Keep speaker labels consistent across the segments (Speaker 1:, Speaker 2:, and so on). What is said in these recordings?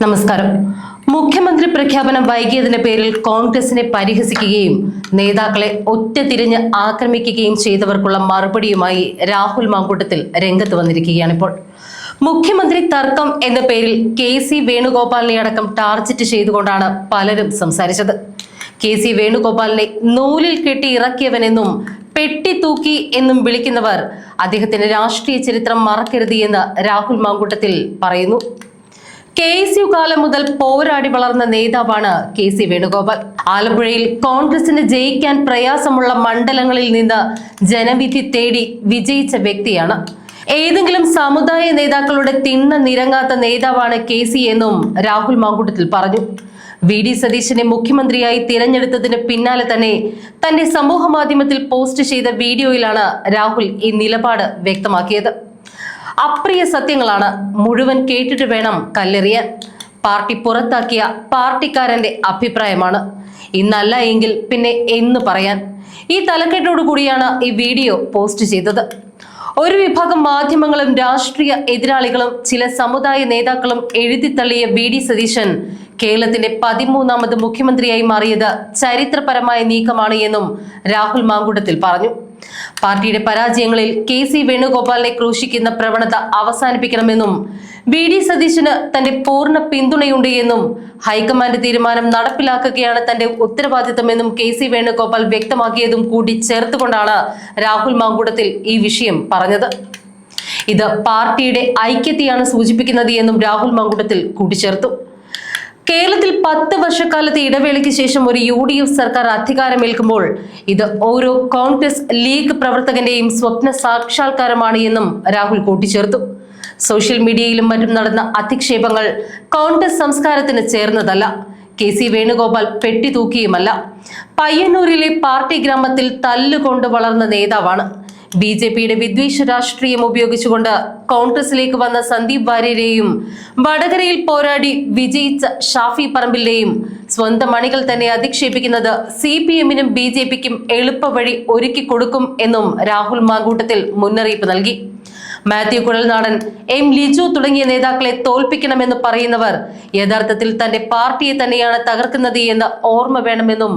Speaker 1: നമസ്കാരം. മുഖ്യമന്ത്രി പ്രഖ്യാപനം വൈകിയതിന്റെ പേരിൽ കോൺഗ്രസിനെ പരിഹസിക്കുകയും നേതാക്കളെ ഒറ്റതിരിഞ്ഞ് ആക്രമിക്കുകയും ചെയ്തവർക്കുള്ള മറുപടിയുമായി രാഹുൽ മാങ്കൂട്ടത്തിൽ രംഗത്ത് വന്നിരിക്കുകയാണിപ്പോൾ. മുഖ്യമന്ത്രി തർക്കം എന്ന പേരിൽ കെ.സി. വേണുഗോപാലിനെ അടക്കം ടാർഗറ്റ് ചെയ്തുകൊണ്ടാണ് പലരും സംസാരിച്ചത്. കെ.സി. വേണുഗോപാലിനെ നൂലിൽ കെട്ടി ഇറക്കിയവനെന്നും പെട്ടി തൂക്കി എന്നും വിളിക്കുന്നവർ അദ്ദേഹത്തിന്റെ രാഷ്ട്രീയ ചരിത്രം മറക്കരുത് എന്ന് രാഹുൽ മാങ്കൂട്ടത്തിൽ പറയുന്നു. KSU കാലം മുതൽ പോരാടി വളർന്ന നേതാവാണ് കെ.സി. വേണുഗോപാൽ. ആലപ്പുഴയിൽ കോൺഗ്രസിന് ജയിക്കാൻ പ്രയാസമുള്ള മണ്ഡലങ്ങളിൽ നിന്ന് ജനവിധി തേടി വിജയിച്ച വ്യക്തിയാണ്. ഏതെങ്കിലും സമുദായ നേതാക്കളുടെ തിണ്ണ നിരങ്ങാത്ത നേതാവാണ് കെ.സി. എന്നും രാഹുൽ മാങ്കൂട്ടത്തിൽ പറഞ്ഞു. VD സതീശനെ മുഖ്യമന്ത്രിയായി തിരഞ്ഞെടുത്തതിന് പിന്നാലെ തന്നെ തന്റെ സമൂഹ മാധ്യമത്തിൽ പോസ്റ്റ് ചെയ്ത വീഡിയോയിലാണ് രാഹുൽ ഈ നിലപാട് വ്യക്തമാക്കിയത്. അപ്രിയ സത്യങ്ങളാണ്, മുഴുവൻ കേട്ടിട്ട് വേണം കല്ലെറിയാൻ. പാർട്ടി പുറത്താക്കിയ പാർട്ടിക്കാരന്റെ അഭിപ്രായമാണ്. ഇന്നല്ല എങ്കിൽ പിന്നെ എന്ന് പറയാൻ. ഈ തലക്കെട്ടോടു കൂടിയാണ് ഈ വീഡിയോ പോസ്റ്റ് ചെയ്തത്. ഒരു വിഭാഗം മാധ്യമങ്ങളും രാഷ്ട്രീയ എതിരാളികളും ചില സമുദായ നേതാക്കളും എഴുതിത്തള്ളിയ VD സതീശൻ കേരളത്തിന്റെ 13ാമത് മുഖ്യമന്ത്രിയായി മാറിയത് ചരിത്രപരമായ നീക്കമാണ് എന്നും രാഹുൽ മാങ്കൂട്ടത്തിൽ പറഞ്ഞു. പാർട്ടിയുടെ പരാജയങ്ങളിൽ കെ.സി. വേണുഗോപാലിനെ ക്രൂശിക്കുന്ന പ്രവണത അവസാനിപ്പിക്കണമെന്നും VD സതീശന് തന്റെ പൂർണ്ണ പിന്തുണയുണ്ട് എന്നും ഹൈക്കമാൻഡ് തീരുമാനം നടപ്പിലാക്കുകയാണ് തന്റെ ഉത്തരവാദിത്തമെന്നും കെ.സി. വേണുഗോപാൽ വ്യക്തമാക്കിയതും കൂടി ചേർത്തുകൊണ്ടാണ് രാഹുൽ മാങ്കൂട്ടത്തിൽ ഈ വിഷയം പറഞ്ഞത്. ഇത് പാർട്ടിയുടെ ഐക്യത്തെയാണ് സൂചിപ്പിക്കുന്നത് എന്നും രാഹുൽ മാങ്കൂട്ടത്തിൽ കൂട്ടിച്ചേർത്തു. കേരളത്തിൽ 10 വർഷക്കാലത്തെ ഇടവേളയ്ക്ക് ശേഷം ഒരു UDF സർക്കാർ അധികാരമേൽക്കുമ്പോൾ ഇത് ഓരോ കോൺഗ്രസ് ലീഗ് പ്രവർത്തകന്റെയും സ്വപ്ന സാക്ഷാത്കാരമാണ് എന്നും രാഹുൽ കൂട്ടിച്ചേർത്തു. സോഷ്യൽ മീഡിയയിലും മറ്റും നടന്ന അധിക്ഷേപങ്ങൾ കോൺഗ്രസ് സംസ്കാരത്തിന് ചേർന്നതല്ല. കെ.സി. വേണുഗോപാൽ പെട്ടി തൂക്കിയുമല്ല. പയ്യന്നൂരിലെ പാർട്ടി ഗ്രാമത്തിൽ തല്ലുകൊണ്ട് വളർന്ന നേതാവാണ്. BJPയുടെ വിദ്വേഷ രാഷ്ട്രീയം ഉപയോഗിച്ചുകൊണ്ട് കോൺഗ്രസിലേക്ക് വന്ന സന്ദീപ് വാര്യരെയും വടകരയിൽ പോരാടി വിജയിച്ച ഷാഫി പറമ്പിലിനെയും സ്വന്തം അണികൾ തന്നെ അധിക്ഷേപിക്കുന്നത് CPMനും BJPക്കും എളുപ്പവഴി ഒരുക്കി കൊടുക്കും എന്നും രാഹുൽ മാങ്കൂട്ടത്തിൽ മുന്നറിയിപ്പ് നൽകി. മാത്യു കുഴൽനാടൻ, M. ലിജു തുടങ്ങിയ നേതാക്കളെ തോൽപ്പിക്കണമെന്ന് പറയുന്നവർ യഥാർത്ഥത്തിൽ തന്റെ പാർട്ടിയെ തന്നെയാണ് തകർക്കുന്നത് എന്ന് ഓർമ്മ വേണമെന്നും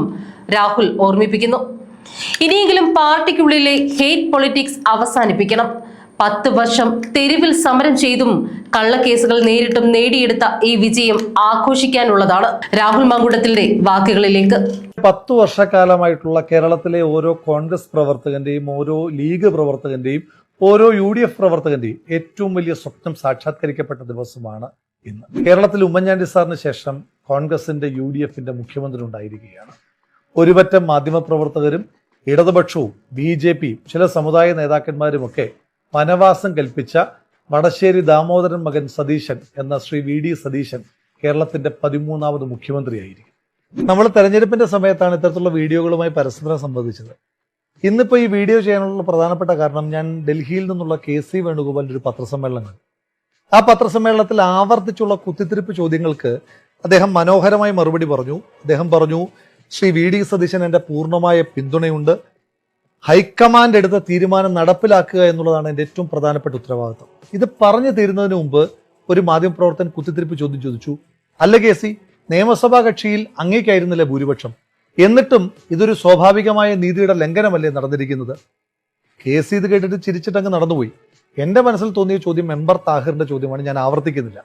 Speaker 1: രാഹുൽ ഓർമ്മിപ്പിക്കുന്നു. ഇനിയെങ്കിലും പാർട്ടിക്കുള്ളിലെ ഹേറ്റ് പൊളിറ്റിക്സ് അവസാനിപ്പിക്കണം. 10 വർഷം തെരുവിൽ സമരം ചെയ്തും കള്ളക്കേസുകൾ നേരിട്ടും നേടിയെടുത്ത ഈ വിജയം ആഘോഷിക്കാനുള്ളതാണ്. രാഹുൽ മാങ്കൂട്ടത്തിന്റെ വാക്കുകളിലേക്ക്.
Speaker 2: 10 വർഷക്കാലമായിട്ടുള്ള കേരളത്തിലെ ഓരോ കോൺഗ്രസ് പ്രവർത്തകന്റെയും ഓരോ ലീഗ് പ്രവർത്തകന്റെയും ഓരോ UDF പ്രവർത്തകന്റെയും ഏറ്റവും വലിയ സ്വപ്നം സാക്ഷാത്കരിക്കപ്പെട്ട ദിവസമാണ് ഇന്ന്. കേരളത്തിൽ ഉമ്മൻചാണ്ടി സാറിന് ശേഷം കോൺഗ്രസിന്റെ UDFന്റെ മുഖ്യമന്ത്രി ഉണ്ടായിരിക്കുകയാണ്. ഒരുപറ്റം മാധ്യമപ്രവർത്തകരും ഇടതുപക്ഷവും BJPയും ചില സമുദായ നേതാക്കന്മാരുമൊക്കെ വനവാസം കൽപ്പിച്ച വടശ്ശേരി ദാമോദരൻ മകൻ സതീശൻ എന്ന ശ്രീ VD സതീശൻ കേരളത്തിന്റെ 13ാമത് മുഖ്യമന്ത്രിയായിരിക്കും. നമ്മൾ തെരഞ്ഞെടുപ്പിന്റെ സമയത്താണ് ഇത്തരത്തിലുള്ള വീഡിയോകളുമായി പരസ്പരം സംബന്ധിച്ചത്. ഇന്നിപ്പോൾ ഈ വീഡിയോ ചെയ്യാനുള്ള പ്രധാനപ്പെട്ട കാരണം, ഞാൻ ഡൽഹിയിൽ നിന്നുള്ള കെ.സി. വേണുഗോപാലിന്റെ ഒരു പത്രസമ്മേളനം കണ്ടു. ആ പത്രസമ്മേളനത്തിൽ ആവർത്തിച്ചുള്ള കുത്തിത്തിരിപ്പ് ചോദ്യങ്ങൾക്ക് അദ്ദേഹം മനോഹരമായി മറുപടി പറഞ്ഞു. അദ്ദേഹം പറഞ്ഞു, ശ്രീ VD സതീശൻ എൻ്റെ പൂർണ്ണമായ പിന്തുണയുണ്ട്. ഹൈക്കമാൻഡ് എടുത്ത തീരുമാനം നടപ്പിലാക്കുക എന്നുള്ളതാണ് എൻ്റെ ഏറ്റവും പ്രധാനപ്പെട്ട ഉത്തരവാദിത്വം. ഇത് പറഞ്ഞു തീരുന്നതിന് മുമ്പ് ഒരു മാധ്യമപ്രവർത്തകൻ കുത്തിത്തിരിപ്പ് ചോദ്യം ചോദിച്ചു, അല്ല കെ.സി., നിയമസഭാ കക്ഷിയിൽ അങ്ങേക്കായിരുന്നില്ലേ ഭൂരിപക്ഷം, എന്നിട്ടും ഇതൊരു സ്വാഭാവികമായ നീതിയുടെ ലംഘനമല്ലേ നടന്നിരിക്കുന്നത്? കെ.സി. ഇത് കേട്ടിട്ട് ചിരിച്ചിട്ടങ്ങ് നടന്നുപോയി. എൻ്റെ മനസ്സിൽ തോന്നിയ ചോദ്യം മെമ്പർ താഹിറിന്റെ ചോദ്യമാണ്, ഞാൻ ആവർത്തിക്കുന്നില്ല.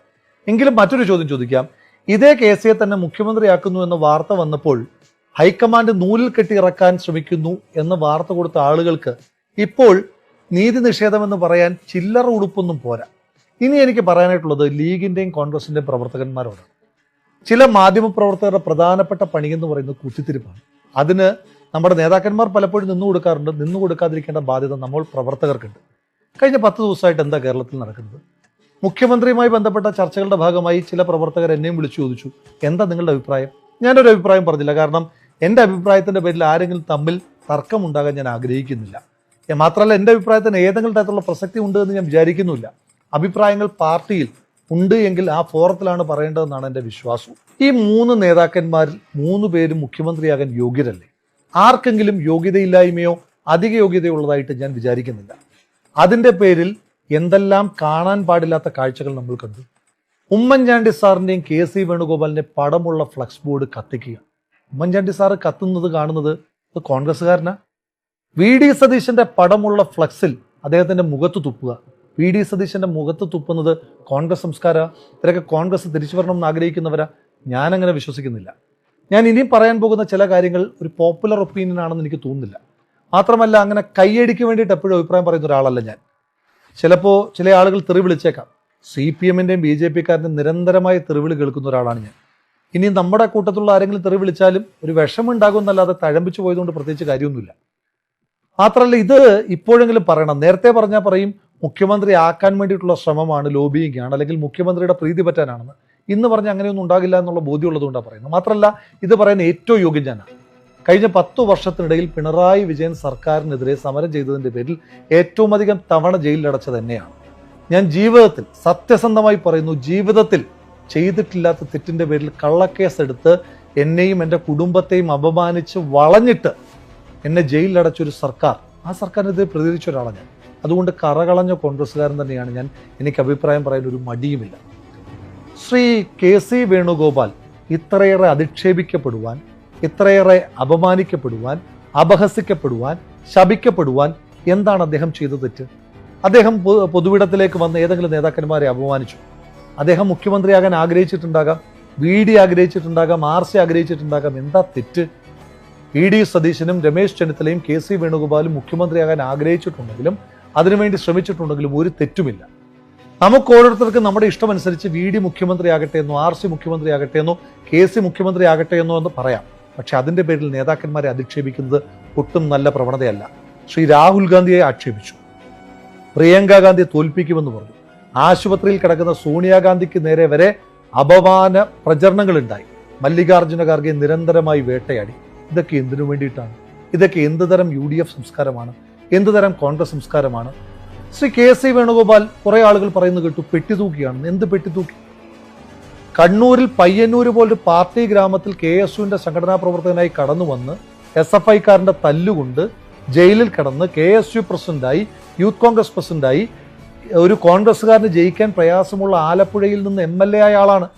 Speaker 2: എങ്കിലും മറ്റൊരു ചോദ്യം ചോദിക്കാം. ഇതേ കെ.സിയെ തന്നെ മുഖ്യമന്ത്രിയാക്കുന്നു എന്ന വാർത്ത വന്നപ്പോൾ ഹൈക്കമാൻഡ് നൂലിൽ കെട്ടി ഇറക്കാൻ ശ്രമിക്കുന്നു എന്ന് വാർത്ത കൊടുത്ത ആളുകൾക്ക് ഇപ്പോൾ നീതി നിഷേധമെന്ന് പറയാൻ ചില്ലറ ഉടുപ്പൊന്നും പോരാ. ഇനി എനിക്ക് പറയാനായിട്ടുള്ളത് ലീഗിന്റെയും കോൺഗ്രസിന്റെയും പ്രവർത്തകന്മാരോടാണ്. ചില മാധ്യമപ്രവർത്തകരുടെ പ്രധാനപ്പെട്ട പണിയെന്ന് പറയുന്നത് കുത്തിത്തിരിപ്പാണ്. അതിന് നമ്മുടെ നേതാക്കന്മാർ പലപ്പോഴും നിന്നു കൊടുക്കാറുണ്ട്. നിന്നു കൊടുക്കാതിരിക്കേണ്ട ബാധ്യത നമ്മൾ പ്രവർത്തകർക്കുണ്ട്. കഴിഞ്ഞ 10 ദിവസമായിട്ട് എന്താ കേരളത്തിൽ നടക്കുന്നത്? മുഖ്യമന്ത്രിയുമായി ബന്ധപ്പെട്ട ചർച്ചകളുടെ ഭാഗമായി ചില പ്രവർത്തകർ എന്നെയും വിളിച്ചു ചോദിച്ചു, എന്താ നിങ്ങളുടെ അഭിപ്രായം? ഞാനൊരു അഭിപ്രായം പറഞ്ഞില്ല. കാരണം എൻ്റെ അഭിപ്രായത്തിൻ്റെ പേരിൽ ആരെങ്കിലും തമ്മിൽ തർക്കമുണ്ടാകാൻ ഞാൻ ആഗ്രഹിക്കുന്നില്ല. മാത്രമല്ല, എൻ്റെ അഭിപ്രായത്തിന് ഏതെങ്കിലും തരത്തിലുള്ള പ്രസക്തി ഉണ്ട് എന്ന് ഞാൻ വിചാരിക്കുന്നുമില്ല. അഭിപ്രായങ്ങൾ പാർട്ടിയിൽ ഉണ്ട് എങ്കിൽ ആ ഫോറത്തിലാണ് പറയേണ്ടതെന്നാണ് എൻ്റെ വിശ്വാസം. ഈ 3 നേതാക്കന്മാരിൽ 3 പേരും മുഖ്യമന്ത്രിയാകാൻ യോഗ്യരല്ലേ? ആർക്കെങ്കിലും യോഗ്യതയില്ലായ്മയോ അധിക യോഗ്യതയുള്ളതായിട്ട് ഞാൻ വിചാരിക്കുന്നില്ല. അതിൻ്റെ പേരിൽ എന്തെല്ലാം കാണാൻ പാടില്ലാത്ത കാഴ്ചകൾ നമ്മൾ കണ്ടു. ഉമ്മൻചാണ്ടി സാറിൻ്റെയും KC വേണുഗോപാലിൻ്റെ പടമുള്ള ഫ്ലക്സ് ബോർഡ് കത്തിക്കുക. ഉമ്മൻചാണ്ടി സാറ് കത്തുന്നത് കാണുന്നത് ഇത് കോൺഗ്രസ്സുകാരനാ. VD സതീശൻ്റെ പടമുള്ള ഫ്ലക്സിൽ അദ്ദേഹത്തിൻ്റെ മുഖത്ത് തുപ്പുക. VD സതീശൻ്റെ മുഖത്ത് തുപ്പുന്നത് കോൺഗ്രസ് സംസ്കാരം. ഇവരൊക്കെ കോൺഗ്രസ് തിരിച്ചു വരണം എന്ന് ആഗ്രഹിക്കുന്നവരാ. ഞാനങ്ങനെ വിശ്വസിക്കുന്നില്ല. ഞാൻ ഇനിയും പറയാൻ പോകുന്ന ചില കാര്യങ്ങൾ ഒരു പോപ്പുലർ ഒപ്പീനിയൻ ആണെന്ന് എനിക്ക് തോന്നുന്നില്ല. മാത്രമല്ല, അങ്ങനെ കയ്യടിക്ക് വേണ്ടിയിട്ട് എപ്പോഴും അഭിപ്രായം പറയുന്ന ഒരാളല്ല ഞാൻ. ചിലപ്പോൾ ചില ആളുകൾ തെറി വിളിച്ചേക്കാം. CPM-ൻ്റെയും BJP-ക്കാരൻ്റെയും നിരന്തരമായി തെറിവിളി കേൾക്കുന്ന ഒരാളാണ് ഞാൻ. ഇനി നമ്മുടെ കൂട്ടത്തിലുള്ള ആരെങ്കിലും തെറി വിളിച്ചാലും ഒരു വിഷമുണ്ടാകും എന്നല്ലാതെ തഴമ്പിച്ചു പോയതുകൊണ്ട് പ്രത്യേകിച്ച് കാര്യമൊന്നുമില്ല. മാത്രമല്ല, ഇത് ഇപ്പോഴെങ്കിലും പറയണം. നേരത്തെ പറഞ്ഞാൽ പറയും മുഖ്യമന്ത്രി ആക്കാൻ വേണ്ടിയിട്ടുള്ള ശ്രമമാണ്, ലോബിയിങ് ആണ്, അല്ലെങ്കിൽ മുഖ്യമന്ത്രിയുടെ പ്രീതി പറ്റാനാണെന്ന്. ഇന്ന് പറഞ്ഞാൽ അങ്ങനെയൊന്നും ഉണ്ടാകില്ല എന്നുള്ള ബോധ്യമുള്ളതുകൊണ്ടാണ് പറയുന്നത്. മാത്രമല്ല, ഇത് പറയാൻ ഏറ്റവും യോഗ്യം ഞാനാണ്. കഴിഞ്ഞ 10 വർഷത്തിനിടയിൽ പിണറായി വിജയൻ സർക്കാരിനെതിരെ സമരം ചെയ്തതിൻ്റെ പേരിൽ ഏറ്റവും അധികം തവണ ജയിലിലടച്ചത് തന്നെയാണ്. ഞാൻ ജീവിതത്തിൽ സത്യസന്ധമായി പറയുന്നു, ജീവിതത്തിൽ ചെയ്തിട്ടില്ലാത്ത തെറ്റിൻ്റെ പേരിൽ കള്ളക്കേസ് എടുത്ത് എന്നെയും എൻ്റെ കുടുംബത്തെയും അപമാനിച്ച് വളഞ്ഞിട്ട് എന്നെ ജയിലിലടച്ചൊരു സർക്കാർ, ആ സർക്കാരിനെതിരെ പ്രതികരിച്ച ഒരാളാണ് ഞാൻ. അതുകൊണ്ട് കറകളഞ്ഞ കോൺഗ്രസ്സുകാരൻ തന്നെയാണ് ഞാൻ. എനിക്ക് അഭിപ്രായം പറയാൻ ഒരു മടിയുമില്ല. ശ്രീ KC വേണുഗോപാൽ ഇത്രയേറെ അധിക്ഷേപിക്കപ്പെടുവാൻ, ഇത്രയേറെ അപമാനിക്കപ്പെടുവാൻ, അപഹസിക്കപ്പെടുവാൻ, ശപിക്കപ്പെടുവാൻ എന്താണ് അദ്ദേഹം ചെയ്ത തെറ്റ്? അദ്ദേഹം പൊതുവിടത്തിലേക്ക് വന്ന് ഏതെങ്കിലും നേതാക്കന്മാരെ അപമാനിച്ചു? അദ്ദേഹം മുഖ്യമന്ത്രിയാകാൻ ആഗ്രഹിച്ചിട്ടുണ്ടാകാം, VD ആഗ്രഹിച്ചിട്ടുണ്ടാകാം, RC ആഗ്രഹിച്ചിട്ടുണ്ടാകാം. എന്താ തെറ്റ്? VD സതീശനും രമേശ് ചെന്നിത്തലയും KC വേണുഗോപാലും മുഖ്യമന്ത്രിയാകാൻ ആഗ്രഹിച്ചിട്ടുണ്ടെങ്കിലും അതിനുവേണ്ടി ശ്രമിച്ചിട്ടുണ്ടെങ്കിലും ഒരു തെറ്റുമില്ല. നമുക്ക് ഓരോരുത്തർക്കും നമ്മുടെ ഇഷ്ടമനുസരിച്ച് VD മുഖ്യമന്ത്രിയാകട്ടെ എന്നോ, RC മുഖ്യമന്ത്രിയാകട്ടെ എന്നോ, KC മുഖ്യമന്ത്രിയാകട്ടെ എന്നോ എന്ന് പറയാം. പക്ഷെ അതിൻ്റെ പേരിൽ നേതാക്കന്മാരെ അധിക്ഷേപിക്കുന്നത് ഒട്ടും നല്ല പ്രവണതയല്ല. ശ്രീ രാഹുൽ ഗാന്ധിയെ ആക്ഷേപിച്ചു, പ്രിയങ്ക ഗാന്ധിയെ തോൽപ്പിക്കുമെന്ന് പറഞ്ഞു, ആശുപത്രിയിൽ കിടക്കുന്ന സോണിയാഗാന്ധിക്ക് നേരെ വരെ അപമാന പ്രചരണങ്ങളുണ്ടായി, മല്ലികാർജ്ജുന ഖാർഗെ നിരന്തരമായി വേട്ടയാടി. ഇതൊക്കെ എന്തിനു വേണ്ടിയിട്ടാണ്? ഇതൊക്കെ എന്ത് തരം UDF സംസ്കാരമാണ്? എന്ത് തരം കോൺഗ്രസ് സംസ്കാരമാണ്? ശ്രീ KC വേണുഗോപാൽ കുറെ ആളുകൾ പറയുന്നത് കേട്ടു പെട്ടിതൂക്കിയാണെന്ന്. എന്ത് പെട്ടിതൂക്കി? കണ്ണൂരിൽ പയ്യന്നൂര് പോലൊരു പാർട്ടി ഗ്രാമത്തിൽ KSUവിൻ്റെ സംഘടനാ പ്രവർത്തകനായി കടന്നു വന്ന് SFI-ക്കാരൻ്റെ തല്ലുകൊണ്ട് ജയിലിൽ കിടന്ന് KSU പ്രസിഡന്റായി, യൂത്ത് കോൺഗ്രസ് പ്രസിഡന്റായി, ഒരു കോൺഗ്രസ്സുകാരന് ജയിക്കാൻ പ്രയാസമുള്ള ആലപ്പുഴയിൽ നിന്ന് MLA ആയ ആളാണ്.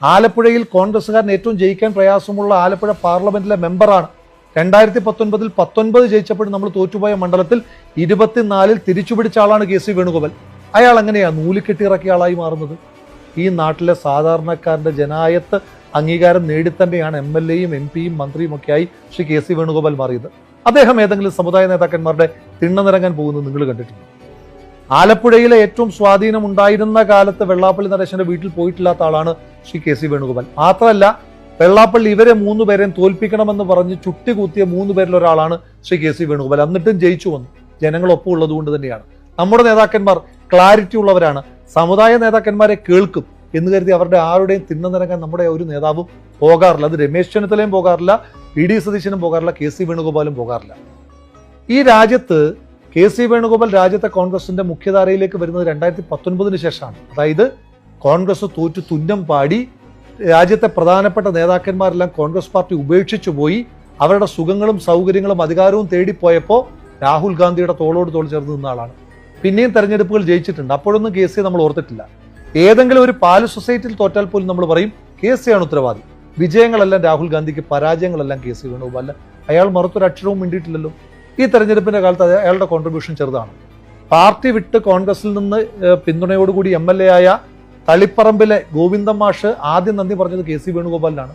Speaker 2: ആലപ്പുഴയിൽ കോൺഗ്രസ്സുകാരന് ഏറ്റവും ജയിക്കാൻ പ്രയാസമുള്ള ആലപ്പുഴ പാർലമെന്റിലെ മെമ്പറാണ്. 2019 19 ജയിച്ചപ്പോഴും നമ്മൾ തോറ്റുപോയ മണ്ഡലത്തിൽ 24 തിരിച്ചു പിടിച്ച ആളാണ് KC വേണുഗോപാൽ. അയാൾ എങ്ങനെയാണ് നൂലിക്കെട്ടിറക്കിയ ആളായി മാറുന്നത്? ഈ നാട്ടിലെ സാധാരണക്കാരൻ്റെ ജനായത്ത് അംഗീകാരം നേടിത്തന്നെയാണ് MLA-യും MP-യും മന്ത്രിയും ഒക്കെയായി ശ്രീ KC വേണുഗോപാൽ മാറിയത്. അദ്ദേഹം ഏതെങ്കിലും സമുദായ നേതാക്കന്മാരുടെ തിണ്ണനിറങ്ങാൻ പോകുന്നത് നിങ്ങൾ കണ്ടിട്ടുണ്ട്? ആലപ്പുഴയിലെ ഏറ്റവും സ്വാധീനം ഉണ്ടായിരുന്ന കാലത്ത് വെള്ളാപ്പള്ളി നടേശന്റെ വീട്ടിൽ പോയിട്ടില്ലാത്ത ആളാണ് ശ്രീ KC വേണുഗോപാൽ. മാത്രമല്ല, വെള്ളാപ്പള്ളി ഇവരെ 3 പേരെയും തോൽപ്പിക്കണമെന്ന് പറഞ്ഞ് ചുട്ടികൂത്തിയ 3 പേരിൽ ഒരാളാണ് ശ്രീ KC വേണുഗോപാൽ. എന്നിട്ടും ജയിച്ചു വന്നു. ജനങ്ങളൊപ്പം ഉള്ളത് കൊണ്ട് തന്നെയാണ്. നമ്മുടെ നേതാക്കന്മാർ ക്ലാരിറ്റി ഉള്ളവരാണ്. സമുദായ നേതാക്കന്മാരെ കേൾക്കും എന്ന് കരുതി അവരുടെ ആരുടെയും തിണ്ണനിറങ്ങാൻ നമ്മുടെ ഒരു നേതാവും പോകാറില്ല. അത് രമേശ് ചെന്നിത്തലയും പോകാറില്ല, VD സതീശനും പോകാറില്ല, KC വേണുഗോപാലും പോകാറില്ല. ഈ രാജ്യത്ത് KC വേണുഗോപാൽ രാജ്യത്തെ കോൺഗ്രസിന്റെ മുഖ്യധാരയിലേക്ക് വരുന്നത് 2019 ശേഷമാണ്. അതായത് കോൺഗ്രസ് തോറ്റു തുന്നം പാടി രാജ്യത്തെ പ്രധാനപ്പെട്ട നേതാക്കന്മാരെല്ലാം കോൺഗ്രസ് പാർട്ടി ഉപേക്ഷിച്ചു പോയി അവരുടെ സുഖങ്ങളും സൗകര്യങ്ങളും അധികാരവും തേടിപ്പോയപ്പോൾ രാഹുൽ ഗാന്ധിയുടെ തോളോട് തോൾ ചേർന്ന് നിന്ന ആളാണ്. പിന്നെയും തെരഞ്ഞെടുപ്പുകൾ ജയിച്ചിട്ടുണ്ട്. അപ്പോഴൊന്നും KC നമ്മൾ ഓർത്തിട്ടില്ല. ഏതെങ്കിലും ഒരു പാല് സൊസൈറ്റിയിൽ തോറ്റാൽ പോലും നമ്മൾ പറയും KC ആണ് ഉത്തരവാദി. വിജയങ്ങളെല്ലാം രാഹുൽ ഗാന്ധിക്ക്, പരാജയങ്ങളെല്ലാം KC വേണുഗോപാൽ. അയാൾ മറുത്തൊരു അക്ഷരവും മിണ്ടിയിട്ടില്ലല്ലോ. ഈ തെരഞ്ഞെടുപ്പിന്റെ കാലത്ത് അയാളുടെ കോൺട്രിബ്യൂഷൻ ചെറുതാണ്. പാർട്ടി വിട്ട് കോൺഗ്രസിൽ നിന്ന് പിന്തുണയോടുകൂടി MLA ആയ തളിപ്പറമ്പിലെ ഗോവിന്ദൻ മാഷ് ആദ്യം നന്ദി പറഞ്ഞത് KC വേണുഗോപാലിനാണ്.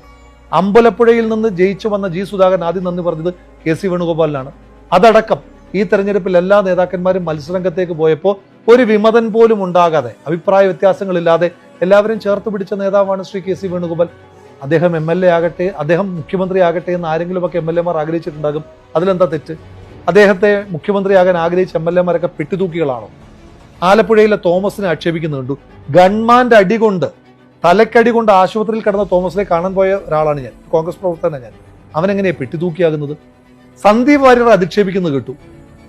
Speaker 2: അമ്പലപ്പുഴയിൽ നിന്ന് ജയിച്ചു വന്ന G സുധാകരൻ ആദ്യം നന്ദി പറഞ്ഞത് KC വേണുഗോപാലിനാണ്. അതടക്കം ഈ തെരഞ്ഞെടുപ്പിൽ എല്ലാ നേതാക്കന്മാരും മത്സരരംഗത്തേക്ക് പോയപ്പോൾ ഒരു വിമതൻ പോലും ഉണ്ടാകാതെ, അഭിപ്രായ വ്യത്യാസങ്ങളില്ലാതെ എല്ലാവരും ചേർത്ത് പിടിച്ച നേതാവാണ് ശ്രീ KC വേണുഗോപാൽ. അദ്ദേഹം MLA ആകട്ടെ, അദ്ദേഹം മുഖ്യമന്ത്രി ആകട്ടെ എന്ന് ആരെങ്കിലുമൊക്കെ MLA-മാർ ആഗ്രഹിച്ചിട്ടുണ്ടാകും. അതിലെന്താ തെറ്റ്? അദ്ദേഹത്തെ മുഖ്യമന്ത്രിയാകാൻ ആഗ്രഹിച്ച MLA-മാരൊക്കെ പെട്ടിതൂക്കികളാണോ? ആലപ്പുഴയിലെ തോമസിനെ ആക്ഷേപിക്കുന്നുണ്ട്. ഗൺമാന്റെ അടി കൊണ്ട്, തലക്കടി കൊണ്ട് ആശുപത്രിയിൽ കിടന്ന തോമസിനെ കാണാൻ പോയ ഒരാളാണ് ഞാൻ, കോൺഗ്രസ് പ്രവർത്തകനാണ് ഞാൻ. അവനെങ്ങനെയാണ് പെട്ടിതൂക്കിയാകുന്നത്? സന്ദീപ് വാര്യർ അധിക്ഷേപിക്കുന്നത് കേട്ടു.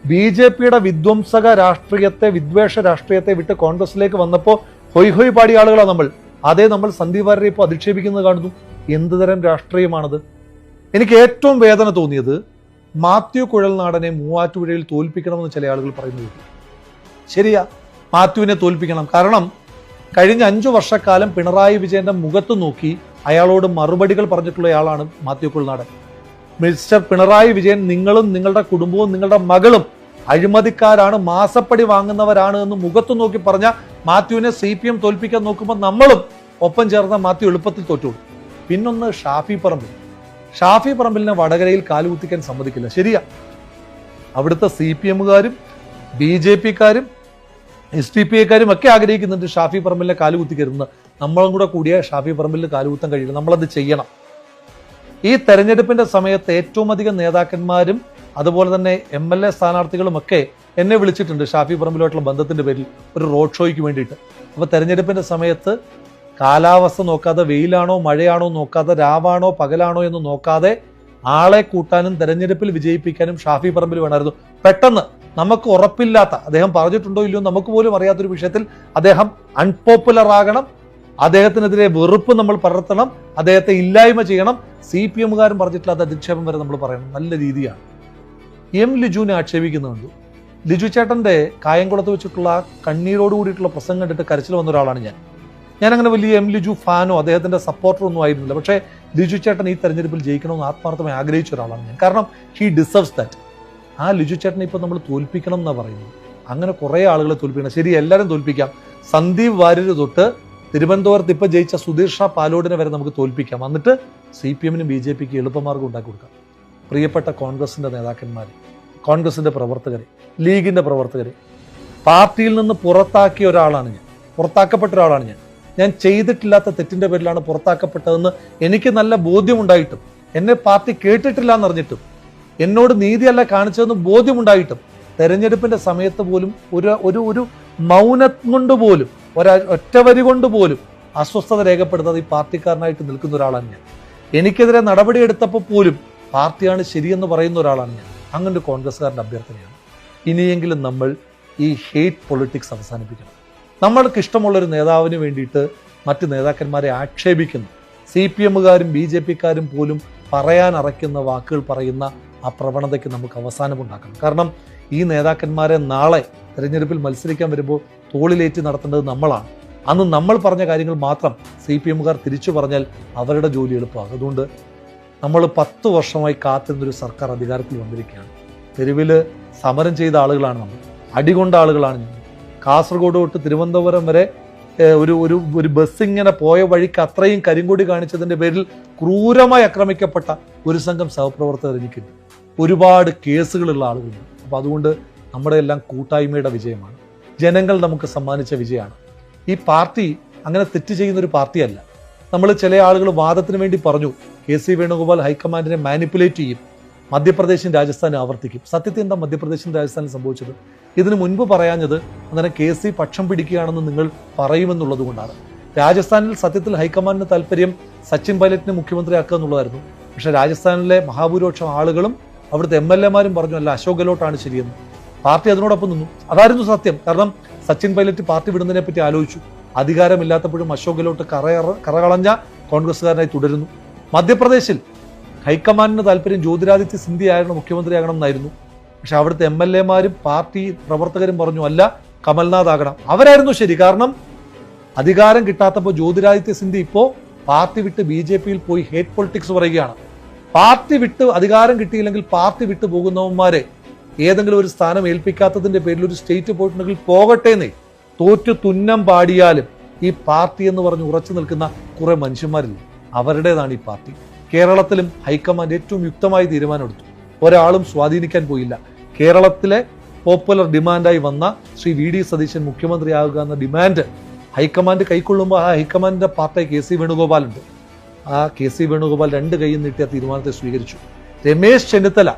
Speaker 2: BJP-യുടെ വിധ്വംസക രാഷ്ട്രീയത്തെ, വിദ്വേഷ രാഷ്ട്രീയത്തെ വിട്ട് കോൺഗ്രസിലേക്ക് വന്നപ്പോൾ ഹൊയ് ഹൊയ് പാടിയ ആളുകളാണ് നമ്മൾ. അതേ നമ്മൾ സന്ദീപ് വാര്യരെ ഇപ്പോൾ അധിക്ഷേപിക്കുന്നത് കാണുന്നു. എന്തുതരം രാഷ്ട്രീയമാണത്? എനിക്ക് ഏറ്റവും വേദന തോന്നിയത് മാത്യു കുഴൽനാടനെ മൂവാറ്റുപുഴയിൽ തോൽപ്പിക്കണമെന്ന് ചില ആളുകൾ പറയുന്നത്. ശരിയാ, മാത്യുവിനെ തോൽപ്പിക്കണം. കാരണം കഴിഞ്ഞ 5 വർഷക്കാലം പിണറായി വിജയന്റെ മുഖത്ത് നോക്കി അയാളോട് മറുപടികൾ പറഞ്ഞിട്ടുള്ളയാളാണ് മാത്യു കുഴൽനാടൻ. മിസ്റ്റർ പിണറായി വിജയൻ, നിങ്ങളും നിങ്ങളുടെ കുടുംബവും നിങ്ങളുടെ മകളും അഴിമതിക്കാരാണ്, മാസപ്പടി വാങ്ങുന്നവരാണ് എന്ന് മുഖത്ത് നോക്കി പറഞ്ഞ മാത്യുവിനെ CPM തോൽപ്പിക്കാൻ നോക്കുമ്പോൾ നമ്മളും ഒപ്പം ചേർന്ന മാത്യു എളുപ്പത്തിൽ തോറ്റുകൊടുക്കും. പിന്നൊന്ന് ഷാഫി പറമ്പിലിനെ വടകരയിൽ കാലുകുത്തിക്കാൻ സമ്മതിക്കില്ല. ശരിയാ, അവിടുത്തെ CPMകാരും BJPക്കാരും SDPIക്കാരും ഒക്കെ ആഗ്രഹിക്കുന്നുണ്ട് ഷാഫി പറമ്പിലിനെ കാലുകുത്തിക്കരുതെന്ന്. നമ്മളും കൂടെ കൂടിയ ഷാഫി പറമ്പിലിന് കാലുകുത്താൻ കഴിയില്ല. നമ്മളത് ചെയ്യണം. ഈ തെരഞ്ഞെടുപ്പിന്റെ സമയത്ത് ഏറ്റവും അധികം നേതാക്കന്മാരും അതുപോലെ തന്നെ MLA സ്ഥാനാർത്ഥികളും ഒക്കെ എന്നെ വിളിച്ചിട്ടുണ്ട് ഷാഫി പറമ്പിലുമായിട്ടുള്ള ബന്ധത്തിന്റെ പേരിൽ ഒരു റോഡ് ഷോയ്ക്ക് വേണ്ടിയിട്ട്. അപ്പോൾ തെരഞ്ഞെടുപ്പിന്റെ സമയത്ത് കാലാവസ്ഥ നോക്കാതെ, വെയിലാണോ മഴയാണോ നോക്കാതെ, രാവാണോ പകലാണോ എന്ന് നോക്കാതെ ആളെ കൂട്ടാനും തെരഞ്ഞെടുപ്പിൽ വിജയിപ്പിക്കാനും ഷാഫി പറമ്പിൽ വേണമായിരുന്നു. പെട്ടെന്ന് നമുക്ക് ഉറപ്പില്ലാത്ത, അദ്ദേഹം പറഞ്ഞിട്ടുണ്ടോ ഇല്ലയോ നമുക്ക് പോലും അറിയാത്തൊരു വിഷയത്തിൽ അദ്ദേഹം അൺപോപ്പുലർ ആകണം, അദ്ദേഹത്തിനെതിരെ വെറുപ്പ് നമ്മൾ പടർത്തണം, അദ്ദേഹത്തെ ഇല്ലായ്മ ചെയ്യണം. CPMകാരും പറഞ്ഞിട്ടില്ലാത്ത അധിക്ഷേപം വരെ നമ്മൾ പറയണം. നല്ല രീതിയാണ്. ലിജുവിനെ ആക്ഷേപിക്കുന്നുണ്ട്. ലിജു ചേട്ടന്റെ കായംകുളത്ത് വെച്ചിട്ടുള്ള കണ്ണീരോട് കൂടിയിട്ടുള്ള പ്രസംഗം കണ്ടിട്ട് കരച്ചിൽ വന്ന ഒരാളാണ് ഞാൻ അങ്ങനെ വലിയ ലിജു ഫാനോ അദ്ദേഹത്തിന്റെ സപ്പോർട്ടറോ ഒന്നും ആയിരുന്നില്ല. പക്ഷേ ലിജു ചേട്ടൻ ഈ തെരഞ്ഞെടുപ്പിൽ ജയിക്കണമെന്ന് ആത്മാർത്ഥമായി ആഗ്രഹിച്ച ഒരാളാണ് ഞാൻ. കാരണം ഹി ഡിസർവ്സ് ദാറ്റ്. ആ ലിജു ചേട്ടനെ ഇപ്പൊ നമ്മൾ തോൽപ്പിക്കണം എന്നാണ് പറയുന്നത്. അങ്ങനെ കുറെ ആളുകളെ തോൽപ്പിക്കണം. ശരി, എല്ലാവരും തോൽപ്പിക്കാം. സന്ദീപ് വാര്യർ തൊട്ട് തിരുവനന്തപുരത്ത് ഇപ്പൊ ജയിച്ച സുധീർ ഷാ പാലോടിനെ വരെ നമുക്ക് തോൽപ്പിക്കാം. എന്നിട്ട് CPMനും BJPക്ക് എളുപ്പമാർഗം ഉണ്ടാക്കി കൊടുക്കാം. പ്രിയപ്പെട്ട കോൺഗ്രസിന്റെ നേതാക്കന്മാരെ, കോൺഗ്രസിന്റെ പ്രവർത്തകരെ, ലീഗിന്റെ പ്രവർത്തകരെ, പാർട്ടിയിൽ നിന്ന് പുറത്താക്കിയ ഒരാളാണ് ഞാൻ, പുറത്താക്കപ്പെട്ട ഒരാളാണ് ഞാൻ ചെയ്തിട്ടില്ലാത്ത തെറ്റിന്റെ പേരിലാണ് പുറത്താക്കപ്പെട്ടതെന്ന് എനിക്ക് നല്ല ബോധ്യമുണ്ടായിട്ടും, എന്നെ പാർട്ടി കേട്ടിട്ടില്ല എന്നറിഞ്ഞിട്ടും, എന്നോട് നീതിയല്ല കാണിച്ചതെന്ന് ബോധ്യമുണ്ടായിട്ടും തെരഞ്ഞെടുപ്പിന്റെ സമയത്ത് പോലും ഒരു മൗനം കൊണ്ട് പോലും, ഒറ്റവരി കൊണ്ട് പോലും അസ്വസ്ഥത രേഖപ്പെടുത്താതെ ഈ പാർട്ടിക്കാരനായിട്ട് നിൽക്കുന്ന ഒരാളാണ് ഞാൻ. എനിക്കെതിരെ നടപടിയെടുത്തപ്പോൾ പോലും പാർട്ടിയാണ് ശരിയെന്ന് പറയുന്ന ഒരാളാണ് ഞാൻ. അങ്ങനെ ഒരു കോൺഗ്രസ്സുകാരൻ്റെ അഭ്യർത്ഥനയാണ്, ഇനിയെങ്കിലും നമ്മൾ ഈ ഹെയ്റ്റ് പൊളിറ്റിക്സ് അവസാനിപ്പിക്കണം. നമ്മൾക്ക് ഇഷ്ടമുള്ളൊരു നേതാവിന് വേണ്ടിയിട്ട് മറ്റ് നേതാക്കന്മാരെ ആക്ഷേപിക്കുന്നു, CPMകാരും BJPക്കാരും പോലും പറയാൻ അറയ്ക്കുന്ന വാക്കുകൾ പറയുന്ന ആ പ്രവണതയ്ക്ക് നമുക്ക് അവസാനമുണ്ടാക്കണം. കാരണം ഈ നേതാക്കന്മാരെ നാളെ തെരഞ്ഞെടുപ്പിൽ മത്സരിക്കാൻ വരുമ്പോൾ തോളിലേറ്റി നടത്തേണ്ടത് നമ്മളാണ്. അന്ന് നമ്മൾ പറഞ്ഞ കാര്യങ്ങൾ മാത്രം CPMകാർ തിരിച്ചു പറഞ്ഞാൽ അവരുടെ ജോലി എളുപ്പമാകും. അതുകൊണ്ട് നമ്മൾ 10 വർഷമായി കാത്തിരുന്നൊരു സർക്കാർ അധികാരത്തിൽ വന്നിരിക്കുകയാണ്. തെരുവിൽ സമരം ചെയ്ത ആളുകളാണ് നമ്മൾ, അടികൊണ്ട ആളുകളാണ് ഞങ്ങൾ. കാസർഗോഡ് തൊട്ട് തിരുവനന്തപുരം വരെ ഒരു ബസ് ഇങ്ങനെ പോയ വഴിക്ക് അത്രയും കരിങ്കൊടി കാണിച്ചതിൻ്റെ പേരിൽ ക്രൂരമായി ആക്രമിക്കപ്പെട്ട ഒരു സംഘം സഹപ്രവർത്തകർ എനിക്കുണ്ട്. ഒരുപാട് കേസുകളുള്ള ആളുകളുണ്ട്. അപ്പോൾ അതുകൊണ്ട് നമ്മുടെ എല്ലാം കൂട്ടായ്മയുടെ വിജയമാണ്, ജനങ്ങൾ നമുക്ക് സമ്മാനിച്ച വിജയമാണ്. ഈ പാർട്ടി അങ്ങനെ തെറ്റ് ചെയ്യുന്നൊരു പാർട്ടിയല്ല. നമ്മൾ ചില ആളുകൾ വാദത്തിന് വേണ്ടി പറഞ്ഞു KC വേണുഗോപാൽ ഹൈക്കമാൻഡിനെ മാനിപ്പുലേറ്റ് ചെയ്യും, മധ്യപ്രദേശും രാജസ്ഥാനും ആവർത്തിക്കും. സത്യത്തിൽ എന്താ മധ്യപ്രദേശും രാജസ്ഥാനും സംഭവിച്ചത്? ഇതിനു മുൻപ് പറയാഞ്ഞത് അന്നേരം KC പക്ഷം പിടിക്കുകയാണെന്ന് നിങ്ങൾ പറയുമെന്നുള്ളത് കൊണ്ടാണ്. രാജസ്ഥാനിൽ സത്യത്തിൽ ഹൈക്കമാൻഡിന് താല്പര്യം സച്ചിൻ പൈലറ്റിനെ മുഖ്യമന്ത്രിയാക്കുക എന്നുള്ളതായിരുന്നു. പക്ഷേ രാജസ്ഥാനിലെ മഹാഭൂരിപക്ഷം ആളുകളും അവിടുത്തെ MLAമാരും പറഞ്ഞു അല്ല, അശോക് ഗെഹ്ലോട്ടാണ് ശരിയെന്ന്. പാർട്ടി അതിനോടൊപ്പം നിന്നു. അതായിരുന്നു സത്യം. കാരണം സച്ചിൻ പൈലറ്റ് പാർട്ടി വിടുന്നതിനെ പറ്റി ആലോചിച്ചു. അധികാരമില്ലാത്തപ്പോഴും അശോക് ഗെഹ്ലോട്ട് കറകളഞ്ഞ കോൺഗ്രസ്സുകാരനായി തുടരുന്നു. മധ്യപ്രദേശിൽ ഹൈക്കമാൻഡിന് താല്പര്യം ജ്യോതിരാദിത്യ സിന്ധ്യ ആയിരുന്നു മുഖ്യമന്ത്രിയാകണം എന്നായിരുന്നു. പക്ഷെ അവിടുത്തെ MLAമാരും പാർട്ടി പ്രവർത്തകരും പറഞ്ഞു അല്ല, കമൽനാഥ് ആകണം. അവരായിരുന്നു ശരി. കാരണം അധികാരം കിട്ടാത്തപ്പോൾ ജ്യോതിരാദിത്യ സിന്ധ്യ ഇപ്പോൾ പാർട്ടി വിട്ട് BJPയിൽ പോയി ഹേറ്റ് പൊളിറ്റിക്സ് പറയുകയാണ്. പാർട്ടി വിട്ട് അധികാരം കിട്ടിയില്ലെങ്കിൽ പാർട്ടി വിട്ടു പോകുന്നവന്മാരെ ഏതെങ്കിലും ഒരു സ്ഥാനം ഏൽപ്പിക്കാത്തതിന്റെ പേരിൽ ഒരു സ്റ്റേറ്റ് പോയിട്ടുണ്ടെങ്കിൽ പോകട്ടേന്നേ, തോറ്റു തുന്നം പാടിയാലും ഈ പാർട്ടി എന്ന് പറഞ്ഞ് ഉറച്ചു നിൽക്കുന്ന കുറെ മനുഷ്യന്മാരില്ല, അവരുടേതാണ് ഈ പാർട്ടി. കേരളത്തിലും ഹൈക്കമാൻഡ് ഏറ്റവും യുക്തമായി തീരുമാനമെടുത്തു. ഒരാളും സ്വാധീനിക്കാൻ പോയില്ല. കേരളത്തിലെ പോപ്പുലർ ഡിമാൻഡായി വന്ന ശ്രീ VD സതീശൻ മുഖ്യമന്ത്രിയാകുക എന്ന ഡിമാൻഡ് ഹൈക്കമാൻഡ് കൈക്കൊള്ളുമ്പോൾ ആ ഹൈക്കമാൻഡിന്റെ പാർട്ടി KC വേണുഗോപാലുണ്ട്. ആ KC വേണുഗോപാൽ 2 കൈയും നീട്ടിയ തീരുമാനത്തെ സ്വീകരിച്ചു. രമേശ് ചെന്നിത്തല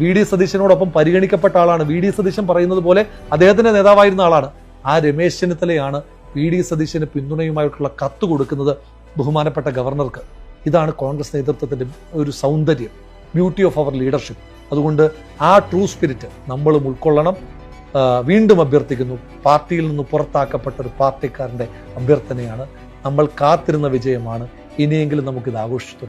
Speaker 2: VD സതീശനോടൊപ്പം പരിഗണിക്കപ്പെട്ട ആളാണ്. VD സതീശൻ പറയുന്നത് പോലെ അദ്ദേഹത്തിന്റെ നേതാവായിരുന്ന ആളാണ്. ആ രമേശ് ചെന്നിത്തലയാണ് VD സതീശന് പിന്തുണയുമായിട്ടുള്ള കത്ത് കൊടുക്കുന്നത് ബഹുമാനപ്പെട്ട ഗവർണർക്ക്. ഇതാണ് കോൺഗ്രസ് നേതൃത്വത്തിന്റെ ഒരു സൗന്ദര്യം, ബ്യൂട്ടി ഓഫ് അവർ ലീഡർഷിപ്പ്. അതുകൊണ്ട് ആ ട്രൂ സ്പിരിറ്റ് നമ്മളും ഉൾക്കൊള്ളണം. വീണ്ടും അഭ്യർത്ഥിക്കുന്നു, പാർട്ടിയിൽ നിന്ന് പുറത്താക്കപ്പെട്ട ഒരു പാർട്ടിക്കാരന്റെ അഭ്യർത്ഥനയാണ്. നമ്മൾ കാത്തിരുന്ന വിജയമാണ്. ഇനിയെങ്കിലും നമുക്കിത് ആഘോഷിച്ചു.